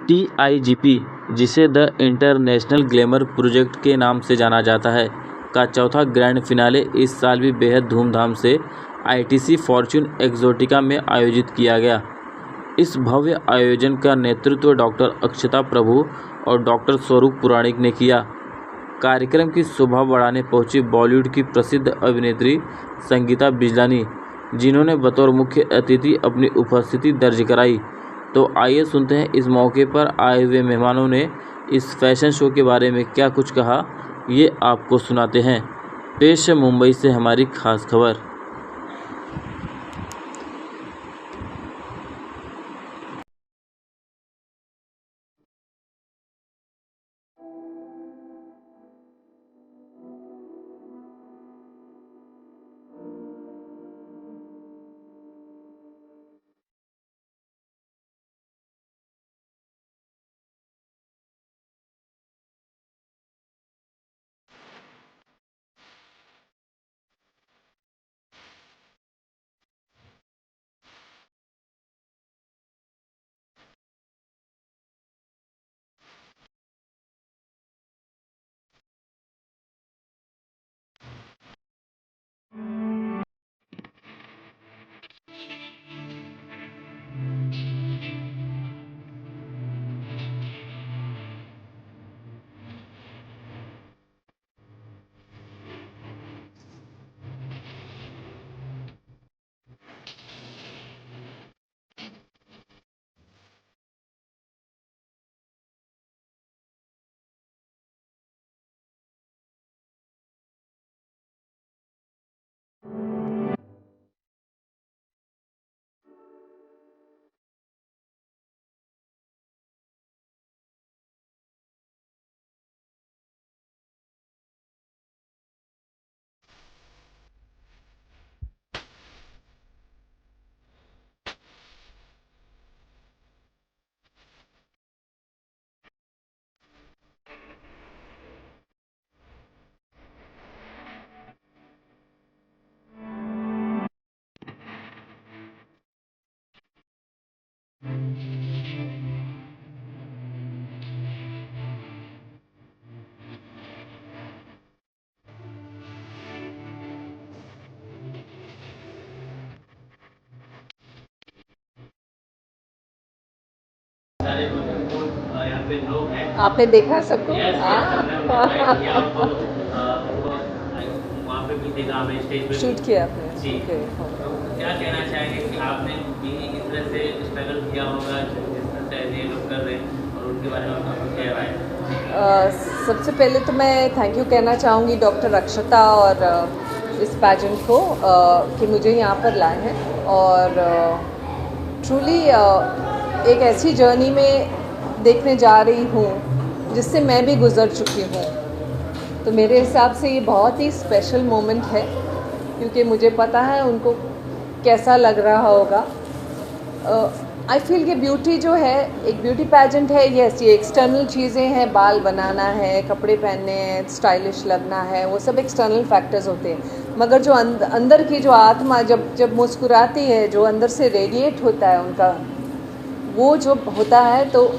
TIGP, जिसे the international glamour project के नाम से जाना जाता है, का चौथा ग्रैंड फिनाले इस साल भी बेहद धूमधाम से ITC फॉर्च्यून एक्सोटिका में आयोजित किया गया। इस भव्य आयोजन का नेतृत्व डॉक्टर अक्षता प्रभु और डॉक्टर स्वरूप पुराणिक ने किया। कार्यक्रम की शोभा बढ़ाने पहुंची बॉलीवुड की प्रसिद्ध अभिनेत्री संगीता बिजलानी, जिन्होंने बतौर मुख्य अतिथि अपनी उपस्थिति दर्ज कराई। तो आइए सुनते हैं इस मौके पर आए हुए मेहमानों ने इस फैशन शो के बारे में क्या कुछ कहा, ये आपको सुनाते हैं। पेश है मुंबई से हमारी खास खबर। आपने देखा सबको? वहाँ पे भी देखा हमें स्टेज पे शूट किया आपने? जी। ओके। क्या कहना चाहेंगे कि आपने भी इस तरह से स्ट्रगल किया होगा जिस तरह से ये लोग कर रहे हैं और उनके बारे में आपका क्या राय है? सबसे पहले तो मैं थैंक यू कहना चाहूँगी डॉक्टर अक्षता और इस पैजेंट को कि मुझे यहाँ पर लाए हैं और ट्रूली एक ऐसी जर्नी में देखने जा रही हूँ जिससे मैं भी गुज़र चुकी हूँ। तो मेरे हिसाब से ये बहुत ही स्पेशल मोमेंट है क्योंकि मुझे पता है उनको कैसा लग रहा होगा। आई फील कि ब्यूटी जो है एक ब्यूटी पैजेंट है, यस ये एक्सटर्नल चीज़ें हैं, बाल बनाना है, कपड़े पहनने हैं, स्टाइलिश लगना है, वो सब एक्सटर्नल फैक्टर्स होते हैं। मगर जो अंदर की जो आत्मा जब मुस्कुराती है, जो अंदर से रेडिएट होता है उनका, वो जो होता है तो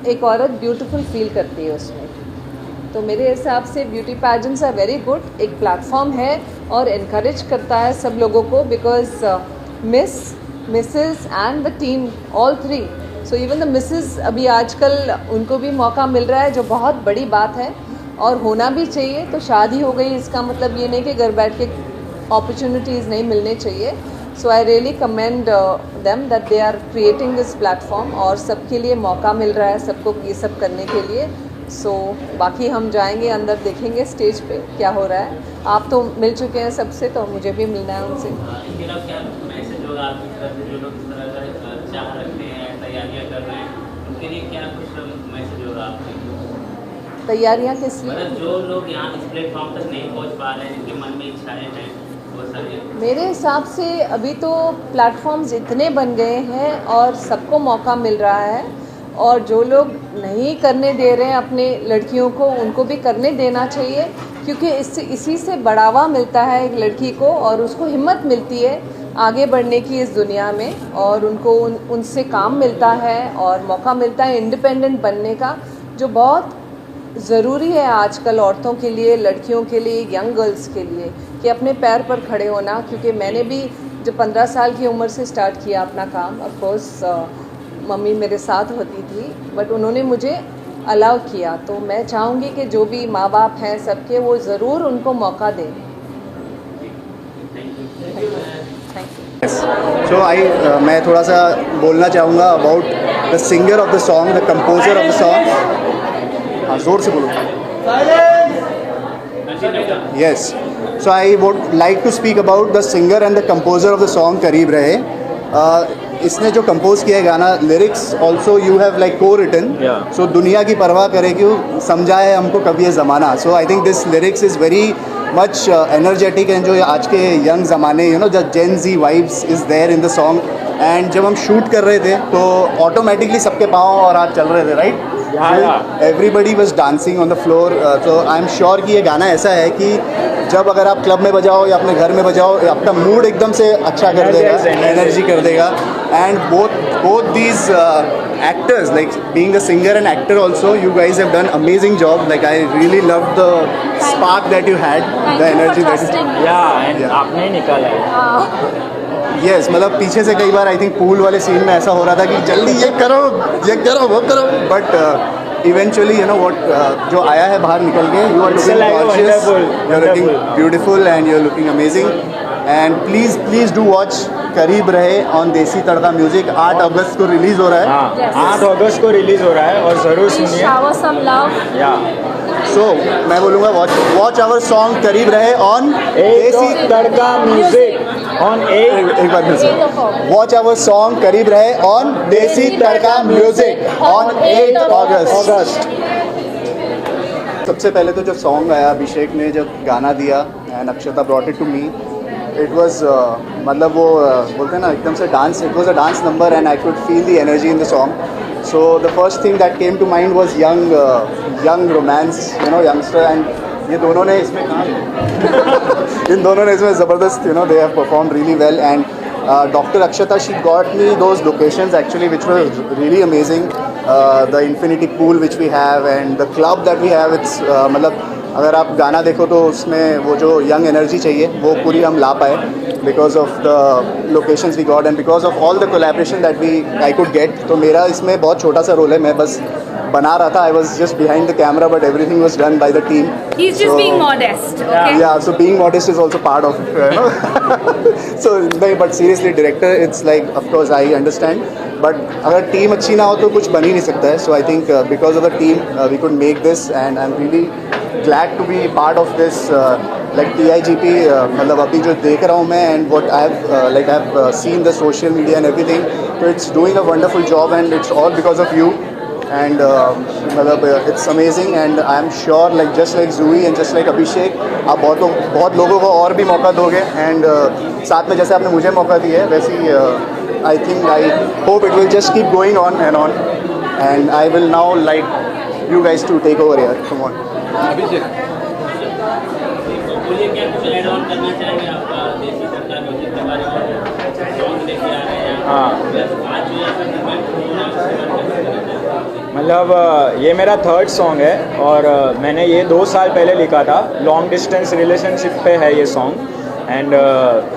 एक औरत ब्यूटीफुल फील करती है उसमें। तो मेरे हिसाब से beauty pageants are very good, एक प्लेटफॉर्म है और इनकरेज करता है सब लोगों को because Mrs and the team all three, so even the Mrs अभी आजकल उनको भी मौका मिल रहा है जो बहुत बड़ी बात है और होना भी चाहिए। तो शादी हो गई इसका मतलब ये नहीं कि घर बैठ के अपॉर्चुनिटीज़ नहीं मिलने चाहिए। So I really commend them that they are creating this platform और सबके लिए मौका मिल रहा है सबको ये सब करने के लिए। सो बाकी हम जाएंगे अंदर, देखेंगे स्टेज पे क्या हो रहा है। आप तो मिल चुके हैं सबसे, तो मुझे भी मिलना है उनसे। इनके अलावा क्या मैसेज होगा आपकी तरफ से जो लोग इस तरह का चाह रखते हैं, तैयारियां कर रहे हैं, उनके लिए क्या कुछ मैसेज होगा आपके? तैयारियां किस लिए? मतलब जो लोग यहाँ इस प्लेटफॉर्म तक नहीं पहुँच पा रहे हैं, जिनके मन में इच्छाएं हैं, वो सारी। मेरे हिसाब से अभी तो प्लेटफॉर्म्स इतने बन गए हैं और सबको मौका मिल रहा है, और जो लोग नहीं करने दे रहे हैं अपने लड़कियों को, उनको भी करने देना चाहिए क्योंकि इसी से बढ़ावा मिलता है एक लड़की को और उसको हिम्मत मिलती है आगे बढ़ने की इस दुनिया में, और उनको उनसे काम मिलता है और मौका मिलता है इंडिपेंडेंट बनने का, जो बहुत ज़रूरी है आजकल औरतों के लिए, लड़कियों के लिए, यंग गर्ल्स के लिए, कि अपने पैर पर खड़े होना। क्योंकि मैंने भी जब 15 साल की उम्र से स्टार्ट किया अपना काम, ऑफ कोर्स मम्मी मेरे साथ होती थी, बट उन्होंने मुझे अलाउ किया। तो मैं चाहूँगी कि जो भी माँ बाप हैं सबके, वो ज़रूर उनको मौका दें। सो मैं थोड़ा सा बोलना चाहूँगा about the singer of the song, the composer of the song. हाँ, ज़ोर से बोलो। Yes, so I would like to speak about the singer and the composer of the song करीब रहे। इसने जो कंपोज किया है गाना, lyrics also you have like को रिटन। सो दुनिया की परवाह करे क्यों, समझा है हमको कभी ये ज़माना। So I think this lyrics is very much energetic and जो आज के यंग ज़माने, you know, the Gen Z vibes is there in the song. And जब हम शूट कर रहे थे तो ऑटोमेटिकली सबके पाँव और हाथ चल रहे थे, right? Everybody was dancing on the floor. तो आई एम श्योर कि ये गाना ऐसा है कि जब अगर आप क्लब में बजाओ या अपने घर में बजाओ, आपका मूड एकदम से अच्छा कर देगा, एनर्जी कर देगा। And both these actors, like being the singer and actor also, you guys have done amazing job. Like I really loved the spark that you had, the energy that you, and आपने निकाला है। yes, मतलब पीछे से कई बार I think pool वाले scene में ऐसा हो रहा था कि जल्दी ये करो वो करो, but eventually you know what जो आया है बाहर निकल के, you are looking gorgeous, you are looking beautiful and you are looking amazing. And please do watch करीब रहे ऑन देसी तड़का म्यूजिक। 8 अगस्त को रिलीज़ हो रहा है। हाँ, 8 अगस्त को रिलीज़ हो रहा है और ज़रूर सुनिए। Shower some love. सो मैं बोलूँगा वॉच आवर सॉन्ग करीब रहे ऑन देसी तड़का म्यूजिक ऑन एक बार फिर से वॉच आवर सॉन्ग करीब रहे ऑन देसी तड़का म्यूजिक ऑन 8 अगस्त। सबसे पहले तो जो सॉन्ग आया, अभिषेक ने जब गाना दिया and Akshata brought it to me, it was मतलब वो बोलते हैं ना एकदम से dance, it was a dance number and I could feel the energy in the song. So the first thing that came to mind was young romance, you know, youngster. And ये दोनों ने इसमें इन दोनों ने इसमें ज़बरदस्त, you know, they have perform really well. And Dr. Akshata, she got me those locations actually which were really amazing. The infinity pool which we have and the club that we have, it's मतलब अगर आप गाना देखो तो उसमें वो जो young energy चाहिए वो पूरी हम ला पाए because of the locations we got and because of all the collaboration that I could get. तो मेरा इसमें बहुत छोटा सा रोल है, मैं बस बना रहा था। I was just behind the camera, but everything was done by the team. He's just being modest. Okay? Yeah, so being modest is also part of it, you know? So, but seriously, director, it's like, of course, I understand. But अगर team अच्छी ना हो तो कुछ बन ही नहीं सकता है. So I think because of the team, we could make this, and I'm really glad to be part of this. Like TIGP, मतलब अभी जो देख रहा हूँ मैं, and what I've seen the social media and everything. So it's doing a wonderful job, and it's all because of you. And it's amazing, and I am sure like just like Zooey and just like Abhishek, आप बहुत लोगों को और भी मौका दोगे, and साथ में जैसे आपने मुझे मौका दिया है वैसे ही I hope it will just keep going on, and I will now like you guys to take over here. Come on. Abhishek, बोलिए क्या कुछ ऐड ऑन करना चाहेंगे आप देसी तड़का म्यूजिक के बारे में? सॉन्ग लेके आ रहे हैं आप, आज जो ऐसा मतलब ये मेरा 3rd सॉन्ग है और मैंने ये 2 साल पहले लिखा था। लॉन्ग डिस्टेंस रिलेशनशिप पे है ये सॉन्ग। एंड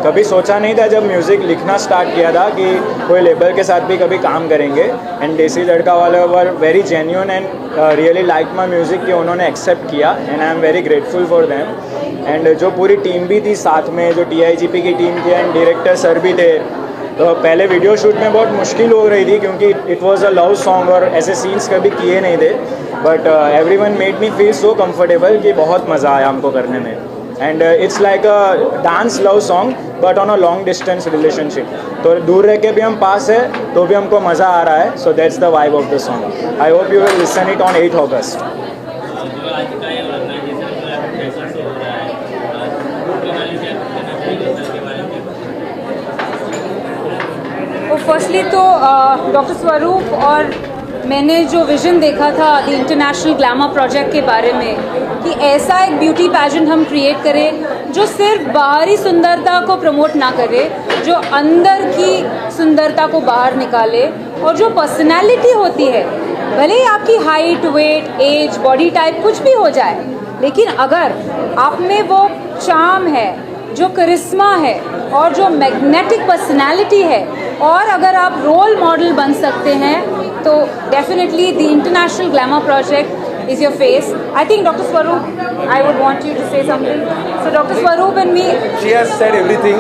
कभी सोचा नहीं था जब म्यूज़िक लिखना स्टार्ट किया था कि कोई लेबल के साथ भी कभी काम करेंगे। एंड देसी तड़का वाले were very genuine and really like my music कि उन्होंने एक्सेप्ट किया, and I am very grateful for them. And जो पूरी टीम भी थी साथ में, जो TIGP की टीम थी एंड डायरेक्टर सर भी थे, तो पहले वीडियो शूट में बहुत मुश्किल हो रही थी क्योंकि it was a love song और ऐसे सीन्स कभी किए नहीं थे। But everyone made me feel so comfortable कि बहुत मज़ा आया हमको करने में। And it's like a dance love song but on a long distance relationship. तो दूर रह के भी हम पास है तो भी हमको मज़ा आ रहा है। So that's the vibe of the song. I hope you will listen it on 8 August. Firstly तो डॉक्टर स्वरूप और मैंने जो विज़न देखा था द इंटरनेशनल ग्लैमर प्रोजेक्ट के बारे में कि ऐसा एक ब्यूटी पैजेंट हम क्रिएट करें जो सिर्फ बाहरी सुंदरता को प्रमोट ना करे, जो अंदर की सुंदरता को बाहर निकाले, और जो पर्सनैलिटी होती है, भले ही आपकी height, weight, age, body type कुछ भी हो जाए, लेकिन अगर आप में वो चार्म है, जो करिश्मा है और जो मैग्नेटिक पर्सनैलिटी है, और अगर आप रोल मॉडल बन सकते हैं, तो definitely the international glamour project is your face. I think Dr. Swaroop, I would want you to say something. So Dr. Swaroop and me. She has said everything.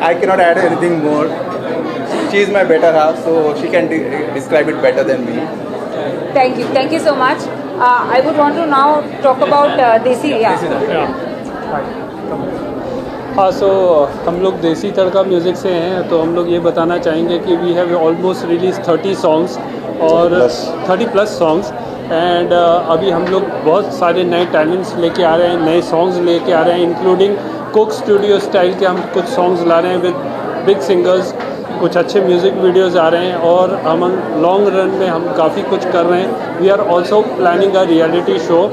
I cannot add anything more. She is my better half, so she can describe it better than me. Thank you so much. I would want to now talk about Desi. हाँ, सो हम लोग देसी Tadka music से हैं, तो हम लोग ये बताना चाहेंगे कि we have almost release 30 songs और 30+ सॉन्ग्स, एंड अभी हम लोग बहुत सारे नए टैलेंट्स लेके आ रहे हैं, नए सॉन्ग्स लेके आ रहे हैं, इंक्लूडिंग कोक स्टूडियो स्टाइल के हम कुछ सॉन्ग्स ला रहे हैं विद बिग सिंगर्स, कुछ अच्छे म्यूज़िक वीडियोस आ रहे हैं, और हम लॉन्ग रन में हम काफ़ी कुछ कर रहे हैं. We are also planning a reality show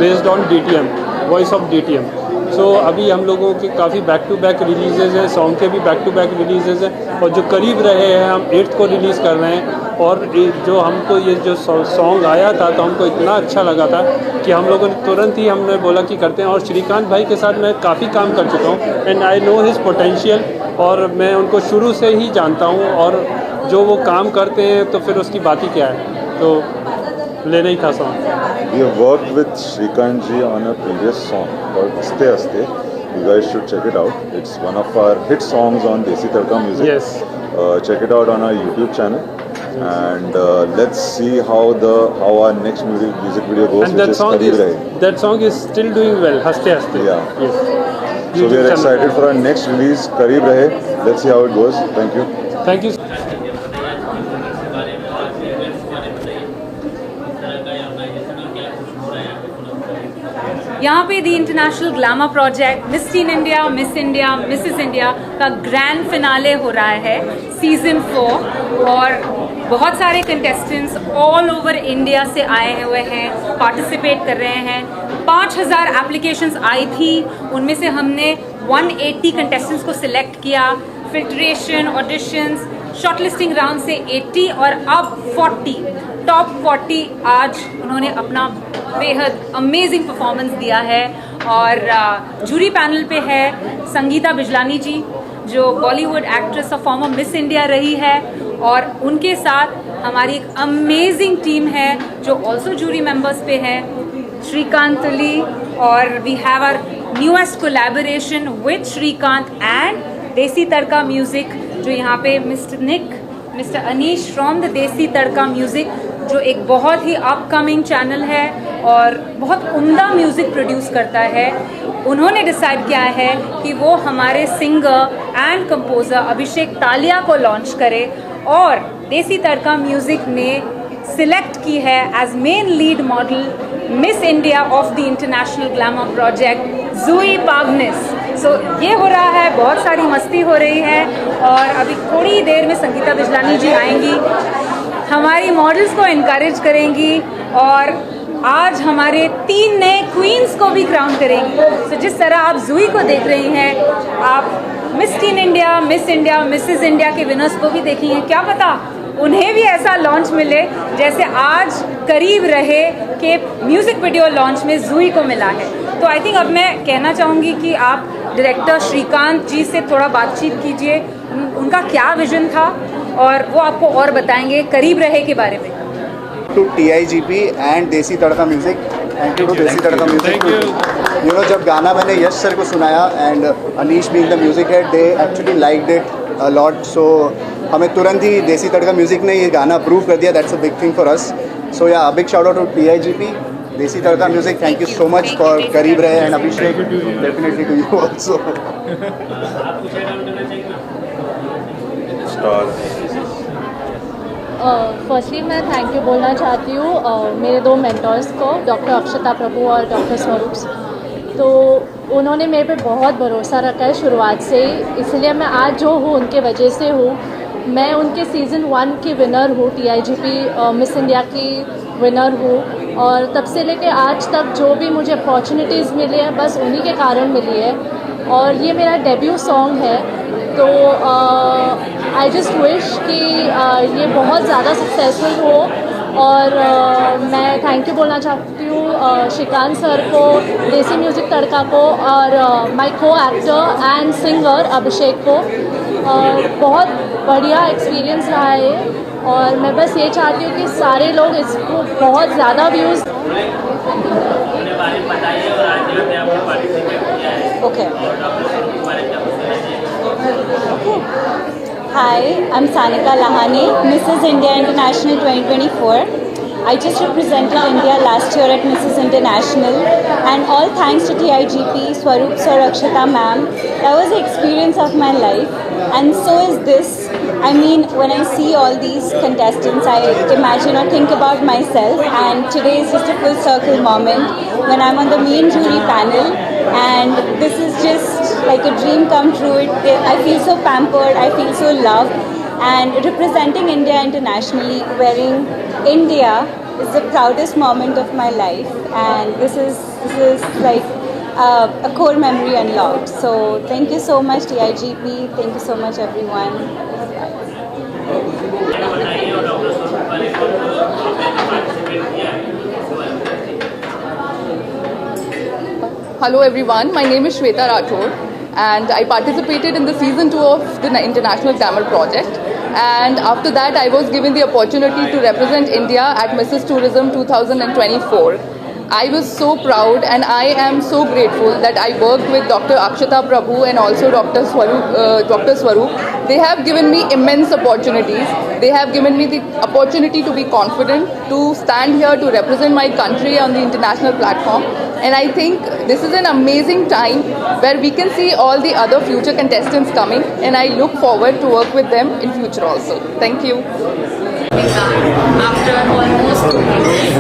based on DTM, voice of DTM. So अभी हम लोगों के काफ़ी बैक टू बैक रिलीजेज़ हैं, सॉन्ग के भी बैक टू बैक रिलीजेज़ हैं, और जो करीब रहे हैं हम 8th को रिलीज़ कर रहे हैं. और जो हमको ये जो सॉन्ग आया था तो हमको इतना अच्छा लगा था कि हम लोगों ने तुरंत ही हमने बोला कि करते हैं. और श्रीकांत भाई के साथ मैं काफ़ी काम कर चुका हूँ, and I know his potential, और मैं उनको शुरू से ही जानता हूँ, और जो वो काम करते हैं तो फिर उसकी बात ही क्या है, तो लेना ही था song. We have worked with Shrikant ji on a previous song called Aste Aste. You guys should check it out. It's one of our hit songs on Desi Tadka Music. Yes. Check it out on our YouTube channel. And let's see how our next music video goes. And that song is still doing well. Haste Haste. Yeah. Yes. So we are excited for our next release. Kareeb Rahe. Let's see how it goes. Thank you. Thank you. यहाँ पे the international glamour project Miss Teen India, Miss India, Mrs India का grand finale हो रहा है season 4, और बहुत सारे contestants all over India से आए हुए हैं, पार्टिसिपेट कर रहे हैं. 5000 एप्लीकेशंस आई थी, उनमें से हमने 180 कंटेस्टेंट्स को सिलेक्ट किया. फिल्ट्रेशन, ऑडिशंस, शॉर्टलिस्टिंग राउंड से 80 और अब 40, टॉप 40 आज उन्होंने अपना बेहद अमेजिंग परफॉर्मेंस दिया है. और जूरी पैनल पे है संगीता बिजलानी जी, जो बॉलीवुड एक्ट्रेस और फॉर्मर मिस इंडिया रही है, और उनके साथ हमारी एक अमेजिंग टीम है जो ऑल्सो जूरी मेंबर्स पे है, श्रीकांत ली, और we have our newest collaboration with Srikanth and Desi Tadka music, जो यहाँ पे mister Nick, mister Anish from the Desi Tadka music, जो एक बहुत ही अपकमिंग चैनल है और बहुत उम्दा म्यूज़िक प्रोड्यूस करता है. उन्होंने डिसाइड किया है कि वो हमारे सिंगर एंड कंपोज़र अभिषेक तालिया को लॉन्च करे, और देसी तड़का म्यूज़िक ने सिलेक्ट की है as main lead model Miss India of the international glamour project Juhi Pagnis. So ये हो रहा है, बहुत सारी मस्ती हो रही है, और अभी थोड़ी देर में संगीता बिजलानी जी आएंगी, हमारी मॉडल्स को इनकरेज करेंगी, और आज हमारे 3 नए क्वींस को भी क्राउन करेंगी. तो जिस तरह आप जूही को देख रही हैं, आप miss Teen India, Mrs India के विनर्स को भी देखेंगे. क्या पता उन्हें भी ऐसा लॉन्च मिले जैसे आज करीब रहे के म्यूज़िक वीडियो लॉन्च में जूही को मिला है. तो आई थिंक अब मैं कहना चाहूँगी कि आप डायरेक्टर श्रीकांत जी से थोड़ा बातचीत कीजिए, उनका क्या विजन था, और वो आपको और बताएंगे करीब रहे के बारे में. To TIGP and Desi tadka music, thank you to देसी तड़का म्यूजिक. यू नो, जब गाना मैंने यश सर को सुनाया and Anish being the music head, they actually liked it a lot. So हमें तुरंत ही देसी तड़का म्यूजिक ने ये गाना अप्रूव कर दिया. That's a big thing for us. So ya, big shout out to TIGP, desi tadka music. Thank you so much for करीब रहे, and Abhishek definitely to you also. Firstly मैं थैंक यू बोलना चाहती हूँ मेरे 2 मेंटर्स को, डॉक्टर अक्षता प्रभु और डॉक्टर स्वरूप. तो उन्होंने मेरे पे बहुत भरोसा रखा है शुरुआत से, इसलिए मैं आज जो हूँ उनके वजह से हूँ. मैं उनके सीज़न 1 की विनर हूँ, TIGP मिस इंडिया की विनर हूँ, और तब से लेके आज तक जो भी मुझे अपॉर्चुनिटीज़ मिली है बस उन्हीं के कारण मिली है। और ये मेरा डेब्यू सॉन्ग है, तो आई जस्ट विश कि ये बहुत ज़्यादा सक्सेसफुल हो। और मैं थैंक यू बोलना चाहती हूँ श्रीकांत सर को, देसी म्यूज़िक तड़का को, और माय को एक्टर एंड सिंगर अभिषेक को। बहुत बढ़िया एक्सपीरियंस रहा है और मैं बस ये चाहती हूँ कि सारे लोग इसको बहुत ज़्यादा views. Okay Hi, I'm Sanika Lahani, Mrs. India International 2024. I just represented India last year at Mrs. International, and all thanks to TIGP, Swaroop Sir, Akshata ma'am. That was the experience of my life, and so is this. I mean, when I see all these contestants, I imagine or think about myself, and today is just a full circle moment when I'm on the main jury panel, and this is just like a dream come true. I feel so pampered, I feel so loved, and representing India internationally, wearing India is the proudest moment of my life, and this is like a core memory unlocked. So thank you so much TIGP, thank you so much everyone. Hello everyone, my name is Shweta Rathore and I participated in the season 2 of the International Glamour Project, and after that I was given the opportunity to represent India at Mrs. Tourism 2024. I was so proud and I am so grateful that I worked with Dr. Akshata Prabhu and also Dr. Swaroop. They have given me immense opportunities. They have given me the opportunity to be confident, to stand here to represent my country on the international platform. And I think this is an amazing time where we can see all the other future contestants coming, and I look forward to work with them in future also. Thank you. After almost 2 weeks.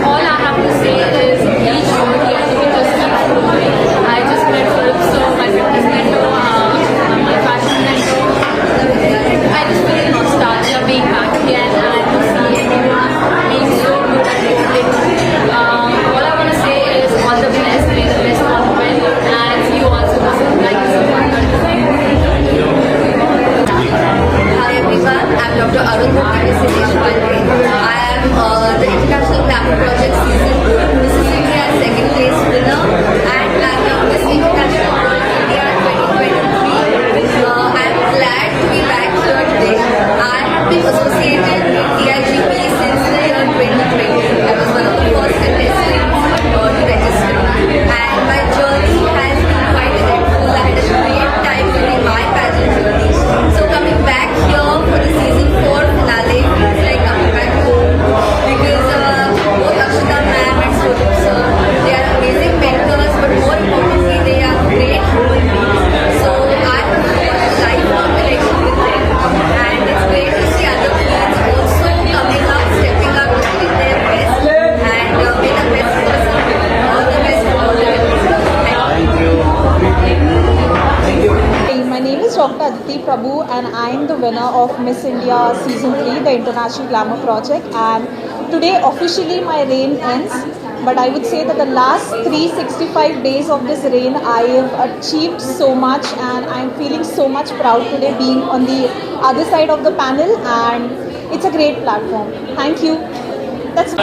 All I have to say is each show here just keeps growing. I just met Swaroop Sir, my fitness mentor, my fashion mentor. I just feel nostalgia being back again and to see everyone being so good at it. All I want to say is all the best, may the best compliment, and see you all soon. Thank you so much. Hi everyone, I'm Dr. Arun Mukherjee. I am the International Glamour Project Season 2 Mrs. India second place winner, and I'm the Miss International World India 2023. I'm glad to be back here today. I have been associated with TIGP since the year 2020. I was one of the first contestants to register, and my journey has been quite eventful. I had a great time during my pageant journey. So coming back here for the season 4 finale feels like coming back home, because both Akshata ma'am and Swaroop sir, they are amazing mentors, but more importantly they are great human beings. So I have got a lifelong connection with them, and it's great to see other kids also coming up, stepping up, doing their best, and may the best person win. All the best to all the Thank you. My name is Dr. Aditi Prabhu and I am the winner of Miss India Season 3, the International Glamour Project, and today officially my reign ends, but I would say that the last 365 days of this reign I have achieved so much, and I am feeling so much proud today being on the other side of the panel, and it's a great platform. Thank you. That's